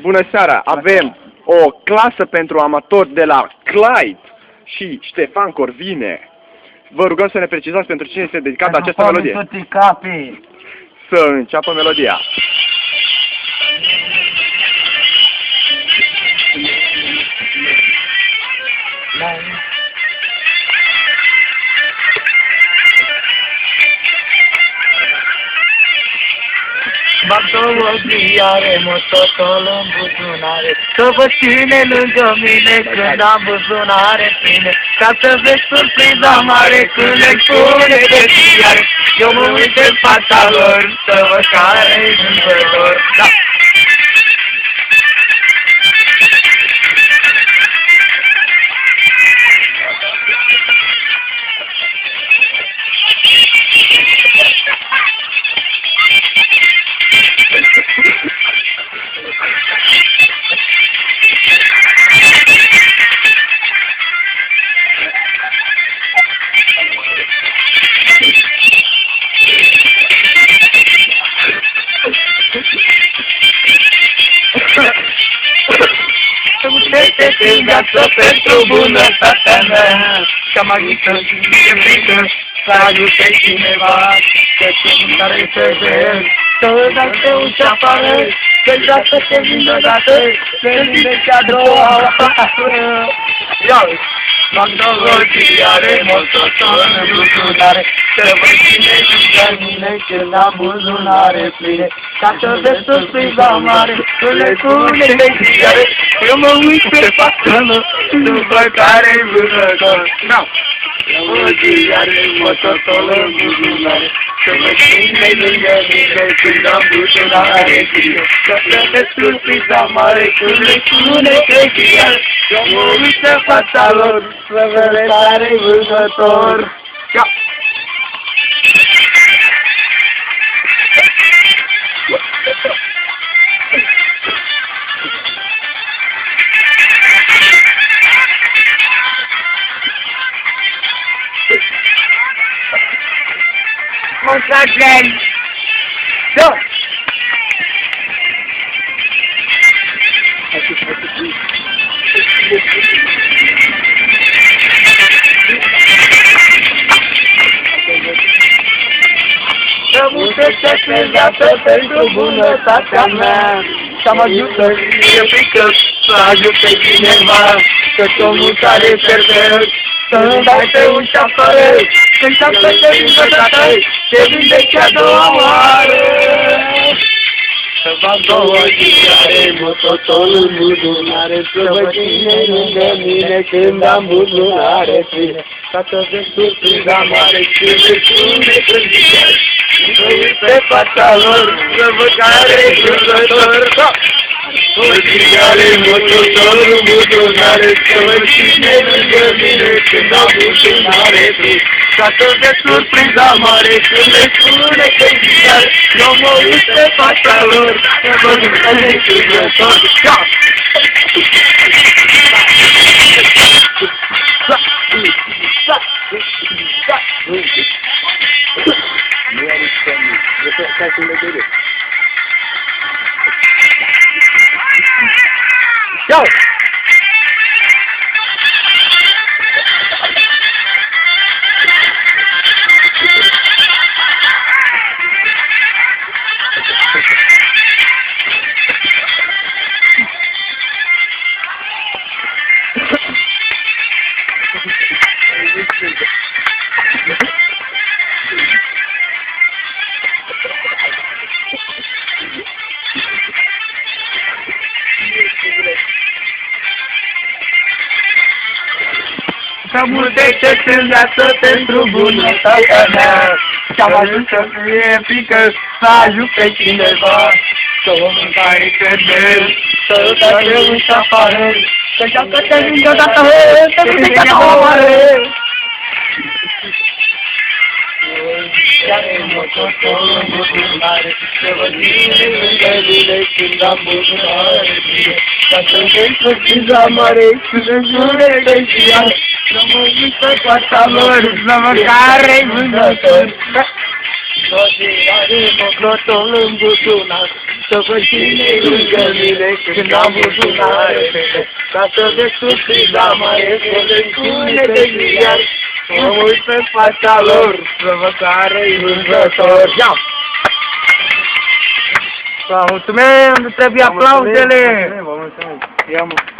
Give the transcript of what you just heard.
Bună seara! Avem o clasă pentru amatori de la Clyde și Ștefan Corvine. Vă rugăm să ne precizați pentru cine este dedicată această melodie. Să înceapă melodia. Bag două ziare, mototul în buzunare, să văd cine lângă mine când am buzunare pline, ca să vezi surpriza mare când le spune pe ziare. Eu mă uit în fața lor, să văd care-i viitor. Da! În viață pentru bunătatea mea, că-am aghiță și e frică să ajute cineva, că-ți nu care să vezi, să dați un ce afară, că-i dată te vin odată, să-i vindeci a doua oară. Ia-i! Bag două ziare, mototul în buzunare, să văd cine lângă mine când am buzunare pline, ca să vezi surpriza mare, când le spune pe ziare. Eu mă uit pe față, după care-i vânător. Două ziare, mototul în buzunare, să văd cine lângă mine când am buzunare pline, ca să vezi surpriza mare, când le spune pe ziare. Eu mă uit pe fața lor, să vede care-i vânător. Montagen! Da! Să muncește pe viață pentru bunătatea mea, să-mi ajută și e frică să ajute cineva, că-ți omul care perfect, să-mi dai pe un șafară, când șaptă te vindădată, te vindeci a doua oară. Să fac două ziare, mototul în buzunare, să văd cine lângă mine când am buzunare pline, ca să vezi surpriza mare când le spune pe ziare. Să uit pe fața lor, să văd care-i vânător. Două ziare, mototul în buzunare, să văd cine lângă mine când am buzunare pline, ca să vezi surpriza mare când le spune pe ziare. Eu mă uit pe fața lor, să văd care-i vânător. Go! Să muncește în viață pentru bunătatea mea, și-am ajuns să fie frică să ajute cineva, să omul care te vezi, să dai pe un șafară, să șaptă te vinde odată, să vindeci a doua oară. Ziare, mototul în buzunare, să văd cine lângă mine când am buzunare pline, ca să vezi surpriza mare când le spune pe ziare. Să mă uit pe fața lor, să văd care-i vânător. Mocrotul în buzunar, să văd cine lângă mine când am buzunar. Ca să vezi surpriza maestă, spune de ziar, mă uit pe fața lor, provocare-i vânzător. Ia! Mulțumim, trebuie aplauzele! Mulțumim. Ia mă.